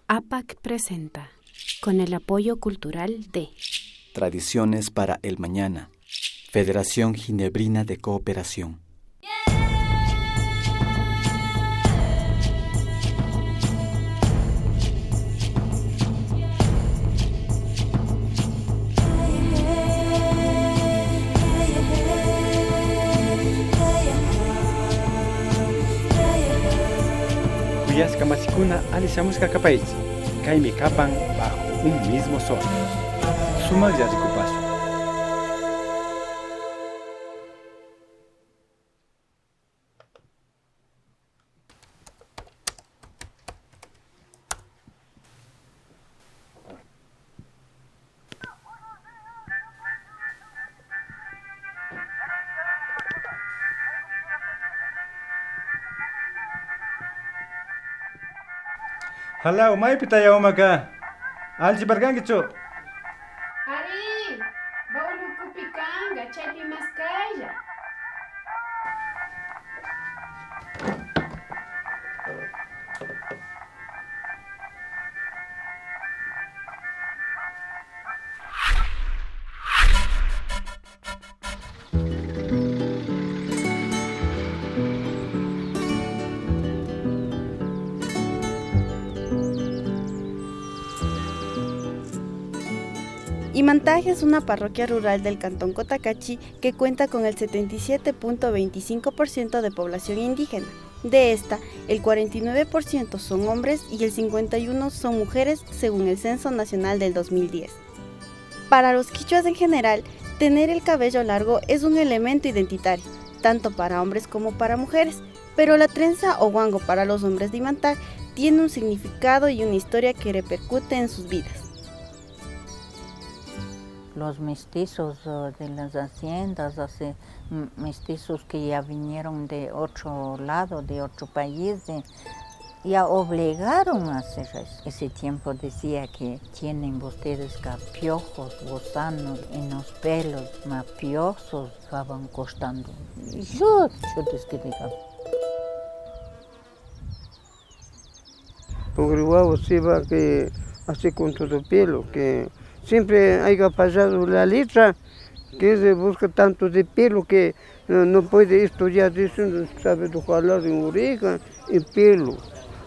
APAC presenta, con el apoyo cultural de Tradiciones para el Mañana, Federación Ginebrina de Cooperación. Cuyas kamasikuna alisamos kakapais, kaimi kapan bajo un mismo sol. Sumal yarikupasu. Halau, mai pitaya omaka. Alci bargangicho. Ari, baulu kupikanga, chaypi maskaya. Imantaje es una parroquia rural del cantón Cotacachi que cuenta con el 77.25% de población indígena. De esta, el 49% son hombres y el 51% son mujeres, según el Censo Nacional del 2010. Para los quichuas en general, tener el cabello largo es un elemento identitario, tanto para hombres como para mujeres, pero la trenza o guango para los hombres de Imantaje tiene un significado y una historia que repercute en sus vidas. Los mestizos de las haciendas, mestizos que ya vinieron de otro lado, de otro país, ya obligaron a hacer eso. Ese tiempo decía que tienen ustedes piojos, gusanos en los pelos, mafiosos estaban costando. Yo que diga. Porque el guau se va que así con todo pelo, que siempre haya pasado la letra, que se busca tanto de pelo que no puede estudiar, diciendo, sabe de jalar en oreja y pelo.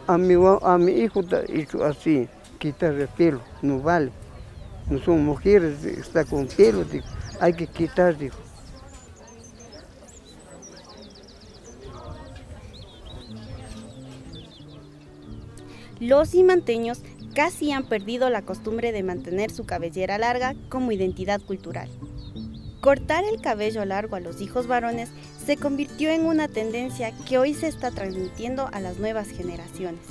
A mi hijo está hecho así, quitar el pelo, no vale. No son mujeres, está con pelo, digo, hay que quitar, digo. Los imanteños casi han perdido la costumbre de mantener su cabellera larga como identidad cultural. Cortar el cabello largo a los hijos varones se convirtió en una tendencia que hoy se está transmitiendo a las nuevas generaciones.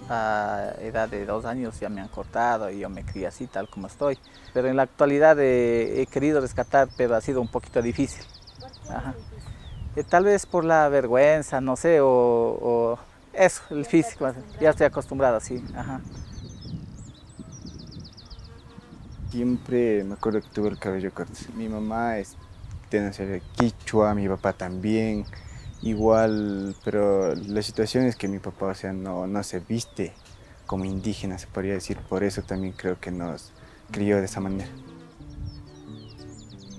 A edad de 2 años ya me han cortado y yo me crié así tal como estoy. Pero en la actualidad he querido rescatar, pero ha sido un poquito difícil. Ajá. Tal vez por la vergüenza, no sé, o eso, el físico, ya estoy acostumbrado así. Ajá. Siempre me acuerdo que tuve el cabello corto. Mi mamá tiene quichua, mi papá también, igual, pero la situación es que mi papá, o sea, no se viste como indígena, se podría decir, por eso también creo que nos crió de esa manera.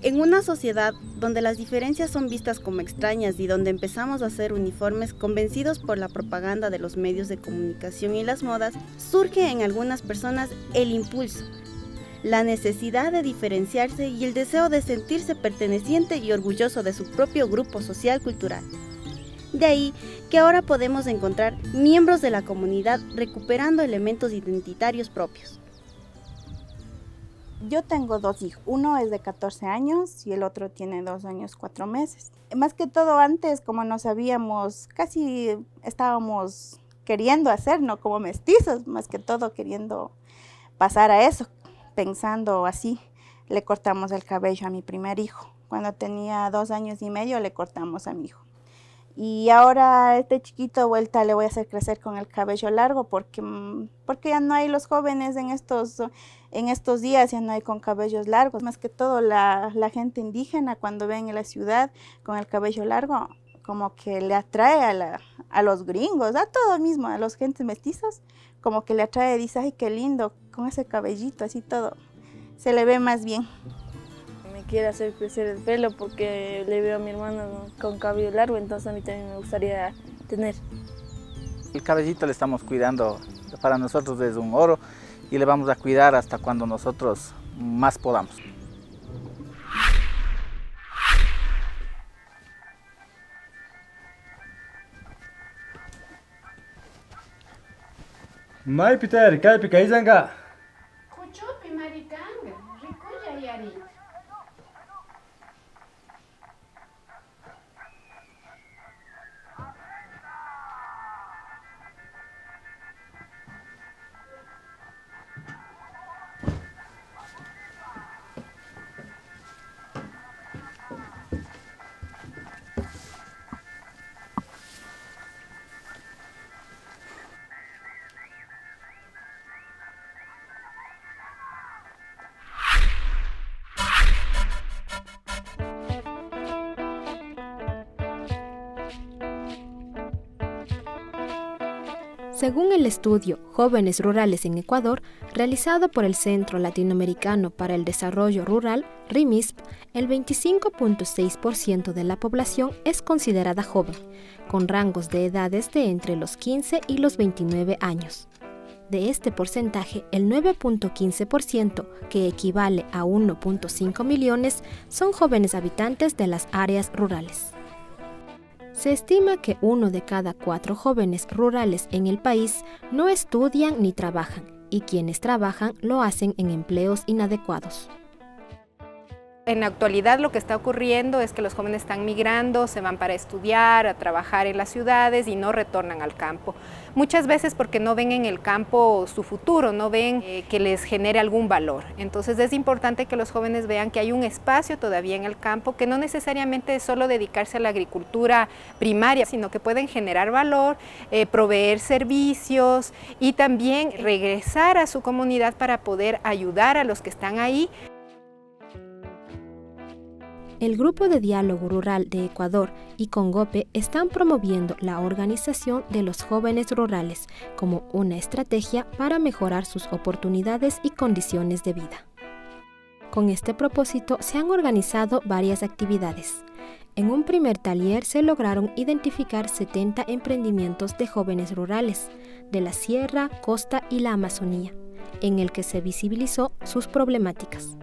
En una sociedad donde las diferencias son vistas como extrañas y donde empezamos a hacer uniformes convencidos por la propaganda de los medios de comunicación y las modas, surge en algunas personas el impulso, la necesidad de diferenciarse y el deseo de sentirse perteneciente y orgulloso de su propio grupo social cultural. De ahí que ahora podemos encontrar miembros de la comunidad recuperando elementos identitarios propios. Yo tengo 2 hijos, uno es de 14 años y el otro tiene 2 años, 4 meses. Más que todo antes, como no sabíamos, casi estábamos queriendo hacer, ¿no? Como mestizos, más que todo queriendo pasar a eso, pensando así. Le cortamos el cabello a mi primer hijo. Cuando tenía 2 años y medio le cortamos a mi hijo. Y ahora este chiquito vuelta le voy a hacer crecer con el cabello largo porque ya no hay los jóvenes en estos días, ya no hay con cabellos largos. Más que todo la gente indígena cuando ven en la ciudad con el cabello largo, como que le atrae a los gringos, a todo mismo, a los gentes mestizos, como que le atrae, dice, ay, qué lindo, con ese cabellito así todo, se le ve más bien. Me quiere hacer crecer el pelo porque le veo a mi hermano con cabello largo, entonces a mí también me gustaría tener. El cabellito le estamos cuidando, para nosotros es un oro y le vamos a cuidar hasta cuando nosotros más podamos. Mai Peter, kaipi kaizanga. Kuchupi marikanga, rikulla yari. Según el estudio Jóvenes Rurales en Ecuador, realizado por el Centro Latinoamericano para el Desarrollo Rural, RIMISP, el 25.6% de la población es considerada joven, con rangos de edades de entre los 15 y los 29 años. De este porcentaje, el 9.15%, que equivale a 1.5 millones, son jóvenes habitantes de las áreas rurales. Se estima que 1 de cada 4 jóvenes rurales en el país no estudian ni trabajan, y quienes trabajan lo hacen en empleos inadecuados. En la actualidad lo que está ocurriendo es que los jóvenes están migrando, se van para estudiar, a trabajar en las ciudades y no retornan al campo. Muchas veces porque no ven en el campo su futuro, no ven que les genere algún valor. Entonces es importante que los jóvenes vean que hay un espacio todavía en el campo, que no necesariamente es solo dedicarse a la agricultura primaria, sino que pueden generar valor, proveer servicios y también regresar a su comunidad para poder ayudar a los que están ahí. El Grupo de Diálogo Rural de Ecuador y Congope están promoviendo la organización de los jóvenes rurales como una estrategia para mejorar sus oportunidades y condiciones de vida. Con este propósito se han organizado varias actividades. En un primer taller se lograron identificar 70 emprendimientos de jóvenes rurales de la Sierra, Costa y la Amazonía, en el que se visibilizó sus problemáticas.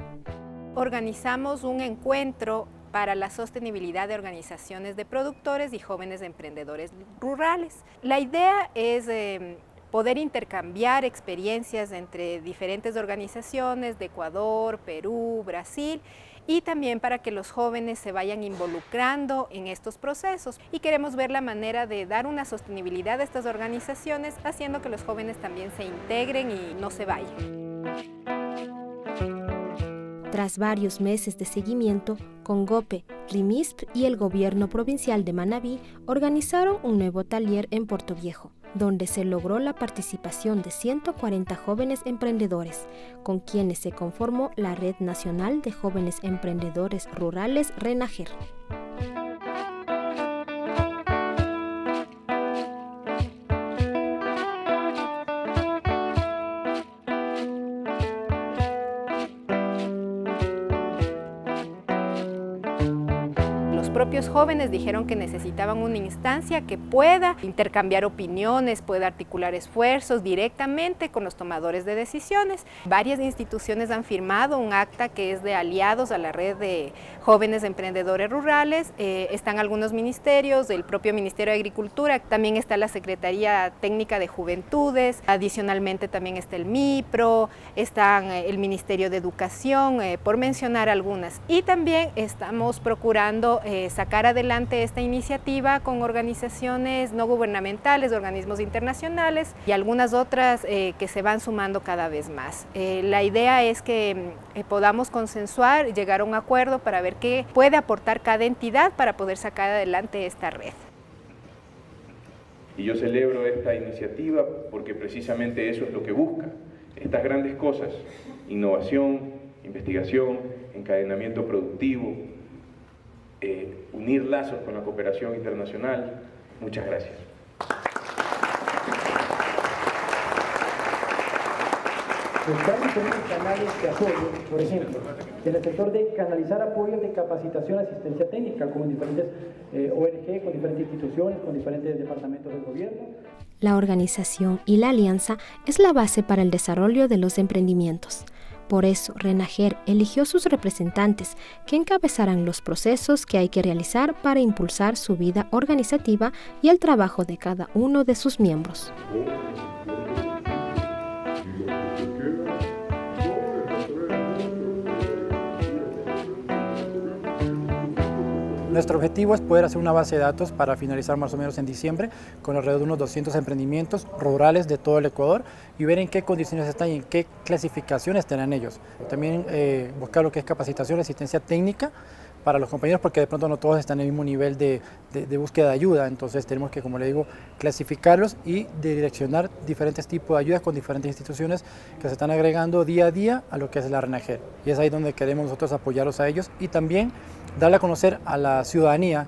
Organizamos un encuentro para la sostenibilidad de organizaciones de productores y jóvenes emprendedores rurales. La idea es poder intercambiar experiencias entre diferentes organizaciones de Ecuador, Perú, Brasil, y también para que los jóvenes se vayan involucrando en estos procesos. Y queremos ver la manera de dar una sostenibilidad a estas organizaciones, haciendo que los jóvenes también se integren y no se vayan. Tras varios meses de seguimiento, Congope, RIMISP y el gobierno provincial de Manabí organizaron un nuevo taller en Puerto Viejo, donde se logró la participación de 140 jóvenes emprendedores, con quienes se conformó la Red Nacional de Jóvenes Emprendedores Rurales RENAGER. Los propios jóvenes dijeron que necesitaban una instancia que pueda intercambiar opiniones, pueda articular esfuerzos directamente con los tomadores de decisiones. Varias instituciones han firmado un acta que es de aliados a la red de jóvenes emprendedores rurales. Están algunos ministerios, el propio Ministerio de Agricultura, también está la Secretaría Técnica de Juventudes, adicionalmente también está el MIPRO, está el Ministerio de Educación, por mencionar algunas. Y también estamos procurando sacar adelante esta iniciativa con organizaciones no gubernamentales, organismos internacionales y algunas otras que se van sumando cada vez más. La idea es que podamos consensuar, llegar a un acuerdo para ver qué puede aportar cada entidad para poder sacar adelante esta red. Y yo celebro esta iniciativa porque precisamente eso es lo que busca, estas grandes cosas: innovación, investigación, encadenamiento productivo, unir lazos con la cooperación internacional. Muchas gracias. Buscamos esos canales de apoyo, por ejemplo, en el sector de canalizar apoyo de capacitación, asistencia técnica, con diferentes ONG, con diferentes instituciones, con diferentes departamentos del gobierno. La organización y la alianza es la base para el desarrollo de los emprendimientos. Por eso, Renajer eligió sus representantes que encabezarán los procesos que hay que realizar para impulsar su vida organizativa y el trabajo de cada uno de sus miembros. Nuestro objetivo es poder hacer una base de datos para finalizar más o menos en diciembre con alrededor de unos 200 emprendimientos rurales de todo el Ecuador y ver en qué condiciones están y en qué clasificaciones tienen ellos. También buscar lo que es capacitación y asistencia técnica para los compañeros, porque de pronto no todos están en el mismo nivel de búsqueda de ayuda, entonces tenemos que, como le digo, clasificarlos y direccionar diferentes tipos de ayudas con diferentes instituciones que se están agregando día a día a lo que es la Renajer. Y es ahí donde queremos nosotros apoyarlos a ellos y también darle a conocer a la ciudadanía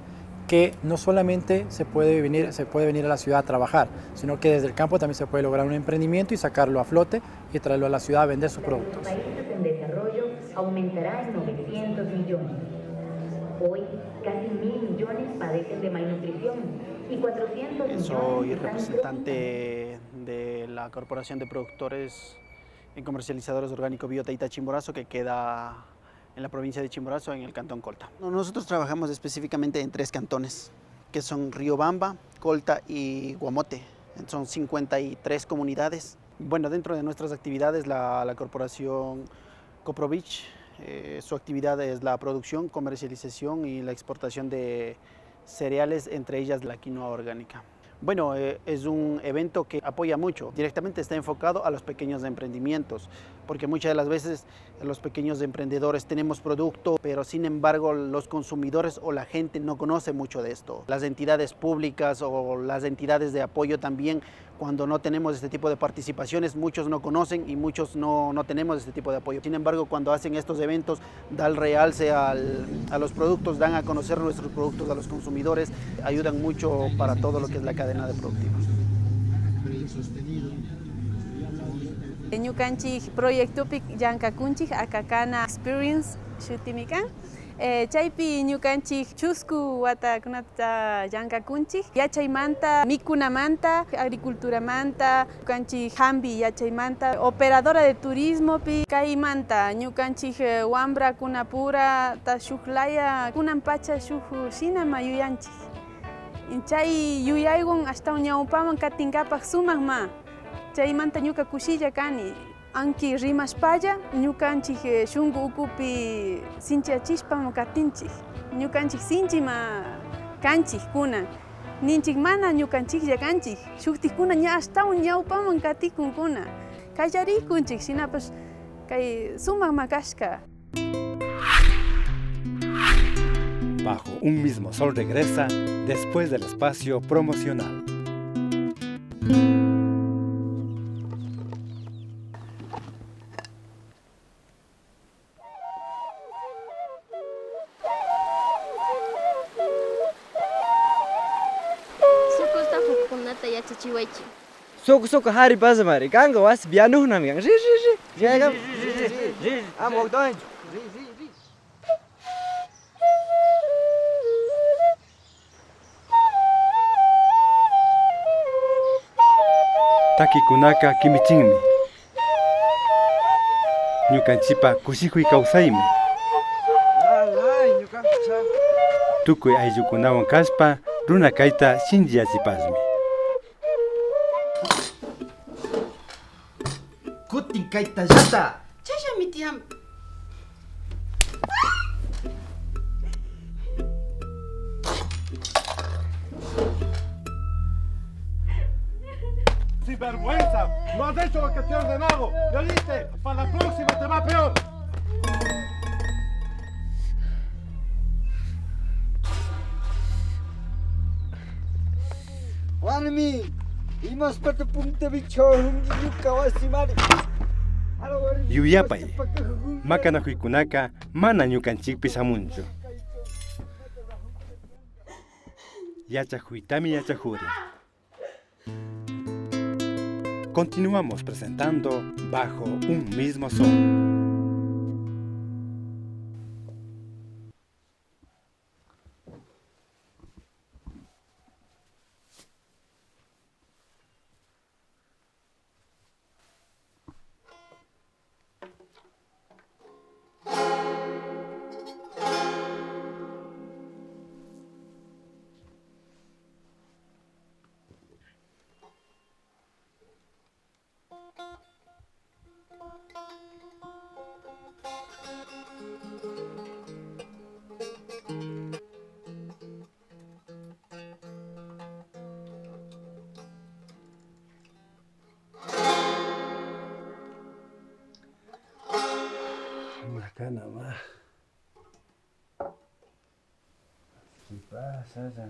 que no solamente se puede venir a la ciudad a trabajar, sino que desde el campo también se puede lograr un emprendimiento y sacarlo a flote y traerlo a la ciudad a vender sus productos. Países en desarrollo aumentará en 900 millones. Hoy, casi 1.000 millones padecen de malnutrición y 400 millones... Soy representante de la Corporación de Productores y Comercializadores Orgánicos Biotaita Chimborazo, que queda en la provincia de Chimborazo, en el cantón Colta. Nosotros trabajamos específicamente en 3 cantones, que son Riobamba, Colta y Guamote. Son 53 comunidades. Bueno, dentro de nuestras actividades, la corporación Coprovich, su actividad es la producción, comercialización y la exportación de cereales, entre ellas la quinoa orgánica. Bueno, es un evento que apoya mucho, directamente está enfocado a los pequeños emprendimientos, porque muchas de las veces los pequeños emprendedores tenemos producto, pero sin embargo los consumidores o la gente no conoce mucho de esto. Las entidades públicas o las entidades de apoyo también, cuando no tenemos este tipo de participaciones, muchos no conocen y muchos no tenemos este tipo de apoyo. Sin embargo, cuando hacen estos eventos, da el realce a los productos, dan a conocer nuestros productos a los consumidores, ayudan mucho para todo lo que es la cadena de productivos. Ñukanchik proyectupi llankakunchik akakana experience shutimikan. Chaypi ñukanchik chusku watakunata llankakunchik, yachaymanta, mikunamanta, agriculturamanta, ñukanchik hambi yachaymanta, operadora de turismopi kaymanta, ñukanchik wambrakunapura ta shuklaya kunampacha shuk shinama yuyanchik. Chay yuyaywan hasta ñawpaman katinkapak sumakma. Chaymanta ñuka kushilla kani. Anki rimashpalla, ñukanchik shunku ukupi sinchiachishpam katinchik. Ñukanchik sinchima kanchik kunan. Ninchik mana ñukanchiklla kanchik. Shuktikuna ña ashtawan ñawpaman katikun kuna. Kallarikunchik, shinapash kay sumakma kashka. Bajo un mismo sol regresa después del espacio promocional. Suku hari bazamari ganga was bianu nami gang jagam amok doin Takikunaka kimichinmi ñukanchipa kushikuy kawsaymi tukuy ayllukunawan kashpa runa kayta shinchiyachipasmi. Kutin kayta llata Chasha mitiam. ¡Sinvergüenza! ¡No has hecho lo que te he ordenado! ¿Me oíste? ¡Para la próxima te va peor! Wanmi imas pata punta bicho yuka wasimari. Yuyapay, makanakuykunaka mana ñukanchikpi samunchu. Yachakuytami yachakurin. Continuamos presentando Bajo un mismo sol. Acá nada más. ¿Qué pasa ya?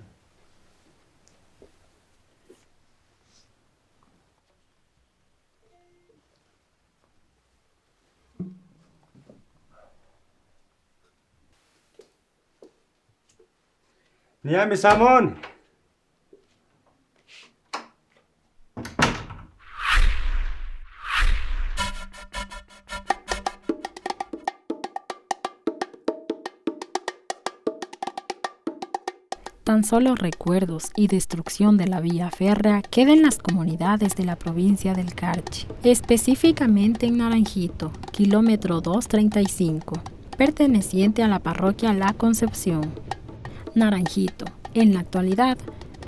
Niame Samón. Tan solo recuerdos y destrucción de la vía férrea quedan en las comunidades de la provincia del Carchi, específicamente en Naranjito, kilómetro 235, perteneciente a la parroquia La Concepción. Naranjito, en la actualidad,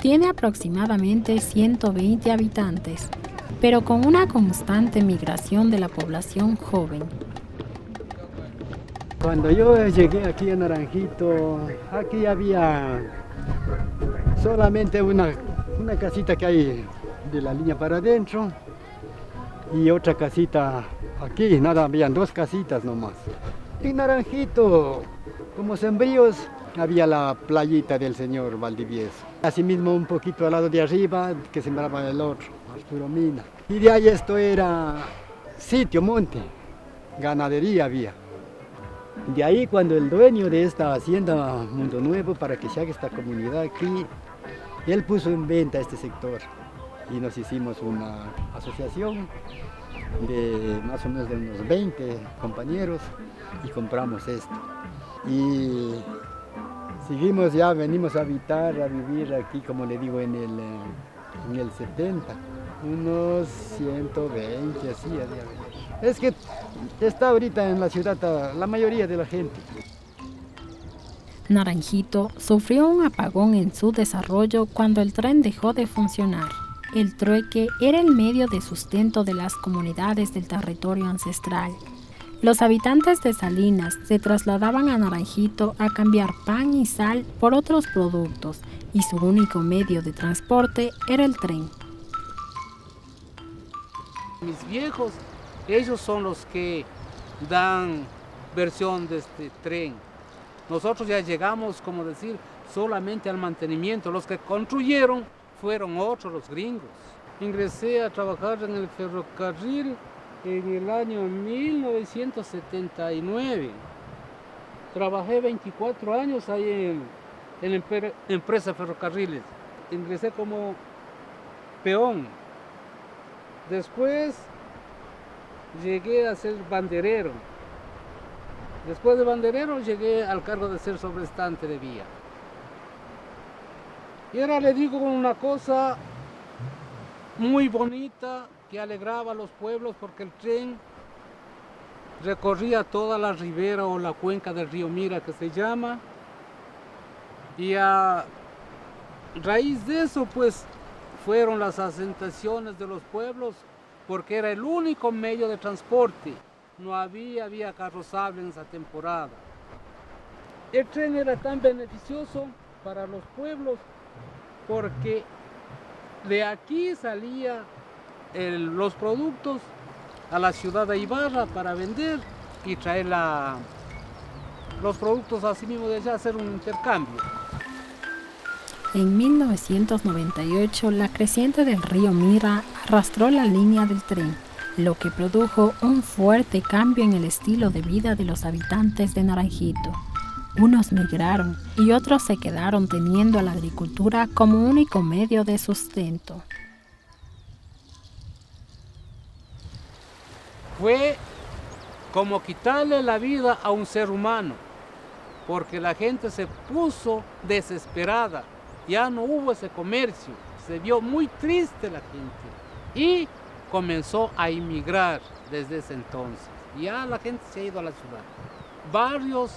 tiene aproximadamente 120 habitantes, pero con una constante migración de la población joven. Cuando yo llegué aquí a Naranjito, aquí había solamente una casita que hay de la línea para adentro y otra casita aquí, nada, habían 2 casitas nomás. En Naranjito, como sembríos, había la playita del señor Valdivieso. Asimismo, un poquito al lado de arriba, que sembraba el otro, Arturo Mina. Y de ahí esto era sitio, monte, ganadería había. De ahí cuando el dueño de esta hacienda Mundo Nuevo, para que se haga esta comunidad aquí, él puso en venta este sector y nos hicimos una asociación de más o menos de unos 20 compañeros y compramos esto. Y seguimos ya, venimos a vivir aquí, como le digo, en el 70, unos 120 así a día. Es que está ahorita en la ciudad la mayoría de la gente. Naranjito sufrió un apagón en su desarrollo cuando el tren dejó de funcionar. El trueque era el medio de sustento de las comunidades del territorio ancestral. Los habitantes de Salinas se trasladaban a Naranjito a cambiar pan y sal por otros productos y su único medio de transporte era el tren. Mis viejos, ellos son los que dan versión de este tren. Nosotros ya llegamos, como decir, solamente al mantenimiento. Los que construyeron fueron otros, los gringos. Ingresé a trabajar en el ferrocarril en el año 1979. Trabajé 24 años ahí en la empresa Ferrocarriles. Ingresé como peón. Después llegué a ser banderero. Después de banderero llegué al cargo de ser sobrestante de vía. Y ahora le digo una cosa muy bonita que alegraba a los pueblos, porque el tren recorría toda la ribera o la cuenca del río Mira, que se llama, y a raíz de eso pues fueron las asentaciones de los pueblos, porque era el único medio de transporte. No había carrozable en esa temporada. El tren era tan beneficioso para los pueblos porque de aquí salía los productos a la ciudad de Ibarra para vender y traer los productos así mismo de allá, hacer un intercambio. En 1998, la creciente del río Mira arrastró la línea del tren, lo que produjo un fuerte cambio en el estilo de vida de los habitantes de Naranjito. Unos migraron y otros se quedaron teniendo a la agricultura como único medio de sustento. fue como quitarle la vida a un ser humano, porque la gente se puso desesperada, ya no hubo ese comercio, se vio muy triste la gente y comenzó a emigrar desde ese entonces. Ya la gente se ha ido a la ciudad. Barrios,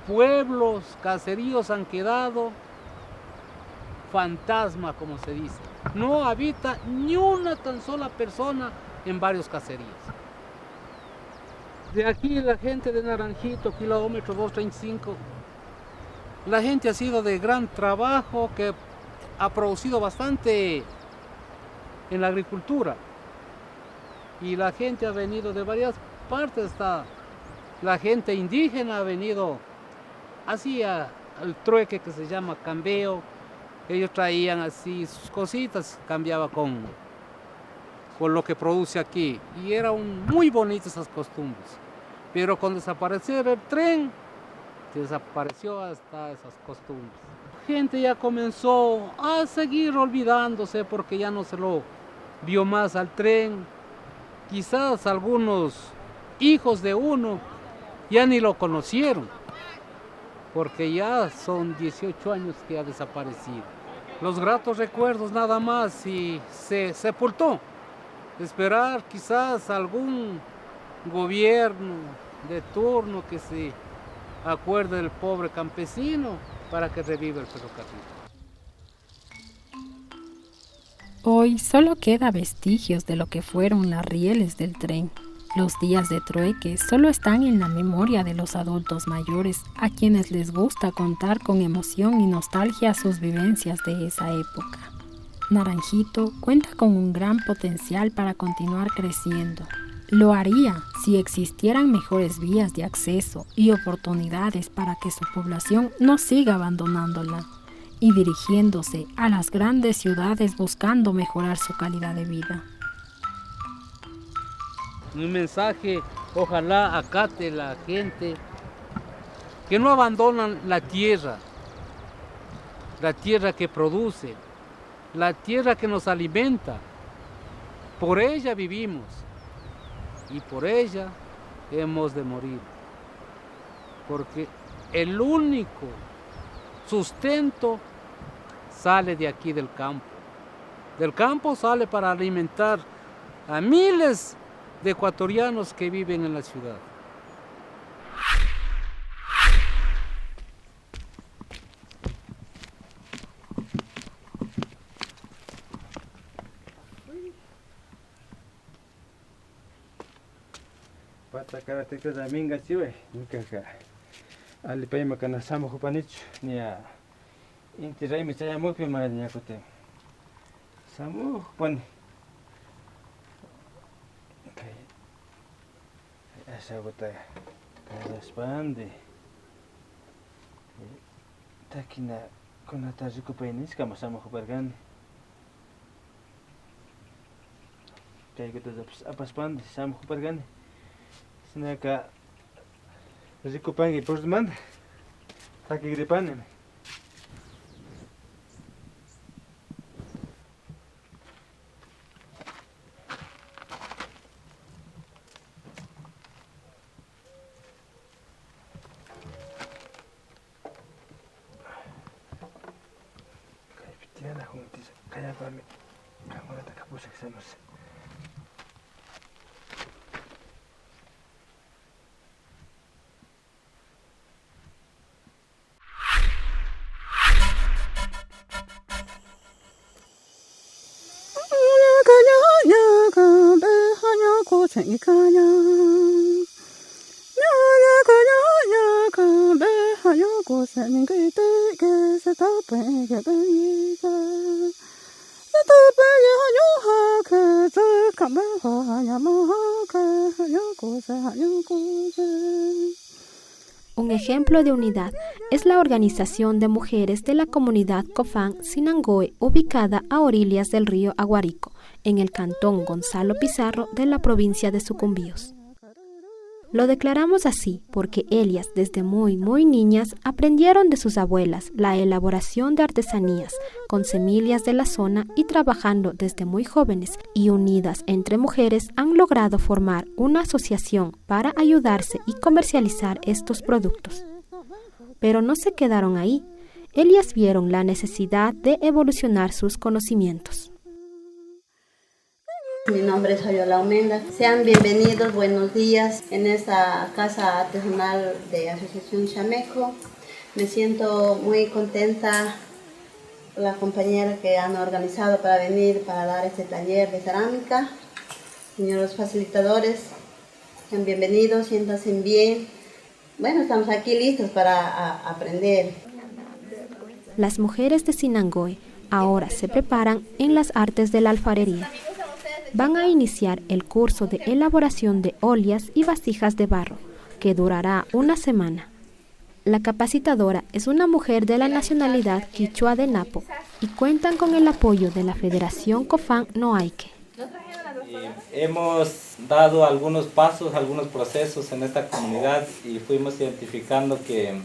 pueblos, caseríos han quedado fantasma, como se dice. No habita ni una tan sola persona en varios caseríos. De aquí la gente de Naranjito, kilómetro 235, la gente ha sido de gran trabajo, que ha producido bastante en la agricultura. Y la gente ha venido de varias partes, la gente indígena ha venido así al trueque que se llama cambeo. Ellos traían así sus cositas, cambiaba con lo que produce aquí. Y eran muy bonitas esas costumbres. Pero con desaparecer el tren, desapareció hasta esas costumbres. La gente ya comenzó a seguir olvidándose porque ya no se lo vio más al tren. Quizás algunos hijos de uno ya ni lo conocieron, porque ya son 18 años que ha desaparecido. Los gratos recuerdos nada más y se sepultó. Esperar quizás algún gobierno de turno que se acuerde del pobre campesino para que reviva el ferrocarril. Hoy solo queda vestigios de lo que fueron las rieles del tren. Los días de trueque solo están en la memoria de los adultos mayores, a quienes les gusta contar con emoción y nostalgia sus vivencias de esa época. Naranjito cuenta con un gran potencial para continuar creciendo. Lo haría si existieran mejores vías de acceso y oportunidades para que su población no siga abandonándola y dirigiéndose a las grandes ciudades buscando mejorar su calidad de vida. Un mensaje, ojalá acate la gente, que no abandonan la tierra que produce, la tierra que nos alimenta. Por ella vivimos y por ella hemos de morir, porque el único sustento sale de aquí del campo. Del campo sale para alimentar a miles de ecuatorianos que viven en la ciudad. Pata karateka zaminga chiwe, nikaka. Ali pai makana samu hupanich, nia inti rai michaya mupi maganya kote. Samu hupani. Esa gota corresponde. Takina con atajico painis kama samu hupargan. Kaya gota apa spande samu hupargan. Snaka rico pangi por demanda. Taki gripane. Kaya juntis, kaya kami. Kamu nak kapus eksamus. Un ejemplo de unidad es la organización de mujeres de la comunidad Cofán Sinangoe, ubicada a orillas del río Aguarico, en el cantón Gonzalo Pizarro de la provincia de Sucumbíos. Lo declaramos así porque ellas desde muy niñas aprendieron de sus abuelas la elaboración de artesanías con semillas de la zona y trabajando desde muy jóvenes y unidas entre mujeres han logrado formar una asociación para ayudarse y comercializar estos productos. Pero no se quedaron ahí. Ellas vieron la necesidad de evolucionar sus conocimientos. Mi nombre es Fabiola Omenda. Sean bienvenidos, buenos días en esta casa artesanal de Asociación Chameco. Me siento muy contenta por las compañeras que han organizado para venir para dar este taller de cerámica. Señores facilitadores, sean bienvenidos, siéntanse bien. Bueno, estamos aquí listos para aprender. Las mujeres de Sinangoe ahora se preparan en las artes de la alfarería. Van a iniciar el curso de elaboración de ollas y vasijas de barro, que durará una semana. La capacitadora es una mujer de la nacionalidad quichua de Napo y cuentan con el apoyo de la Federación Cofán Noaique. Hemos dado algunos pasos, algunos procesos en esta comunidad y fuimos identificando que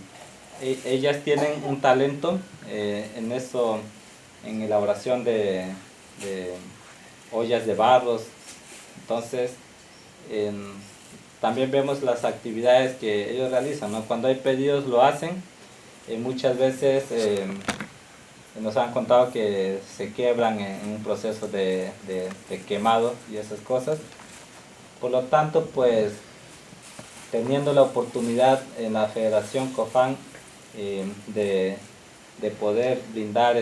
ellas tienen un talento en eso, en elaboración de ollas de barros. Entonces también vemos las actividades que ellos realizan, ¿no? Cuando hay pedidos lo hacen. Muchas veces nos han contado que se quiebran en un proceso de quemado y esas cosas. Por lo tanto, pues teniendo la oportunidad en la Federación Cofán de poder brindar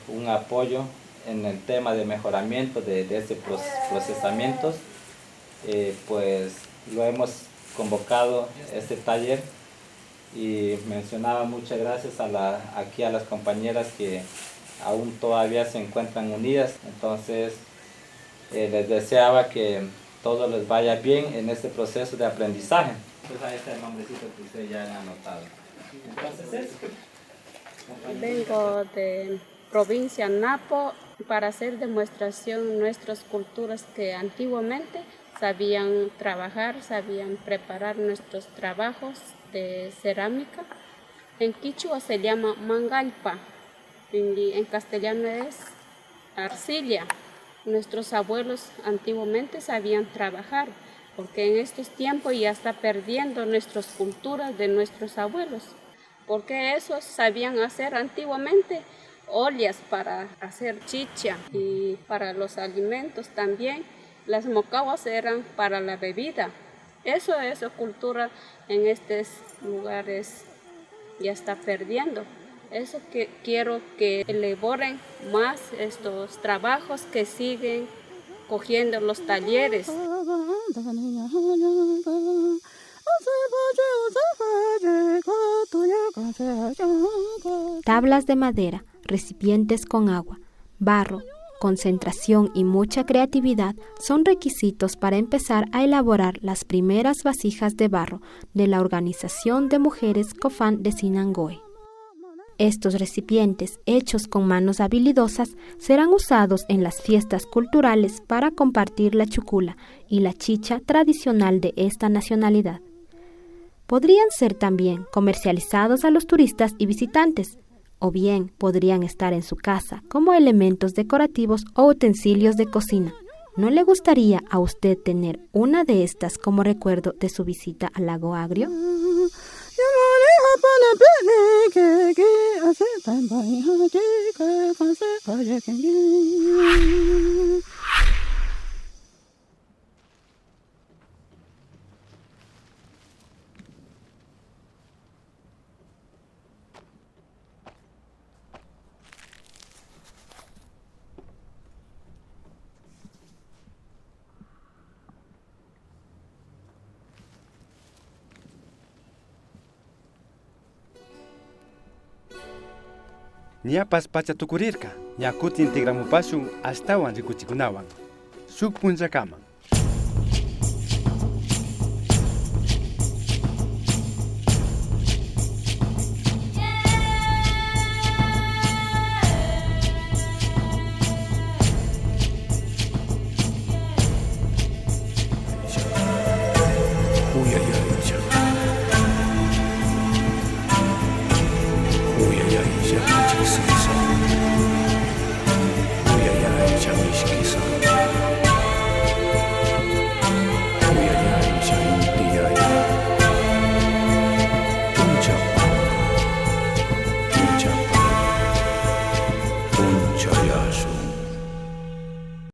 un apoyo en el tema de mejoramiento de ese procesamientos, pues lo hemos convocado este taller y mencionaba muchas gracias aquí a las compañeras que aún todavía se encuentran unidas. Entonces les deseaba que todo les vaya bien en este proceso de aprendizaje. Pues ahí está el nombrecito que ustedes ya han anotado. Entonces vengo de provincia Napo para hacer demostración de nuestras culturas que antiguamente sabían trabajar, sabían preparar nuestros trabajos de cerámica. En quichua se llama mangalpa, en castellano es arcilla. Nuestros abuelos antiguamente sabían trabajar, porque en estos tiempos ya está perdiendo nuestras culturas de nuestros abuelos, porque esos sabían hacer antiguamente ollas para hacer chicha y para los alimentos también. Las mocahuas eran para la bebida. Eso cultura en estos lugares ya está perdiendo. Eso que quiero que elaboren más estos trabajos, que siguen cogiendo los talleres. Tablas de madera, recipientes con agua, barro, concentración y mucha creatividad son requisitos para empezar a elaborar las primeras vasijas de barro de la Organización de Mujeres Cofán de Sinangoe. Estos recipientes, hechos con manos habilidosas, serán usados en las fiestas culturales para compartir la chucula y la chicha tradicional de esta nacionalidad. Podrían ser también comercializados a los turistas y visitantes, o bien podrían estar en su casa como elementos decorativos o utensilios de cocina. ¿No le gustaría a usted tener una de estas como recuerdo de su visita al lago Agrio? Niapas pachatukurirka, yakuti integramupashun astawan rikuchikunawan. Suk punchakaman.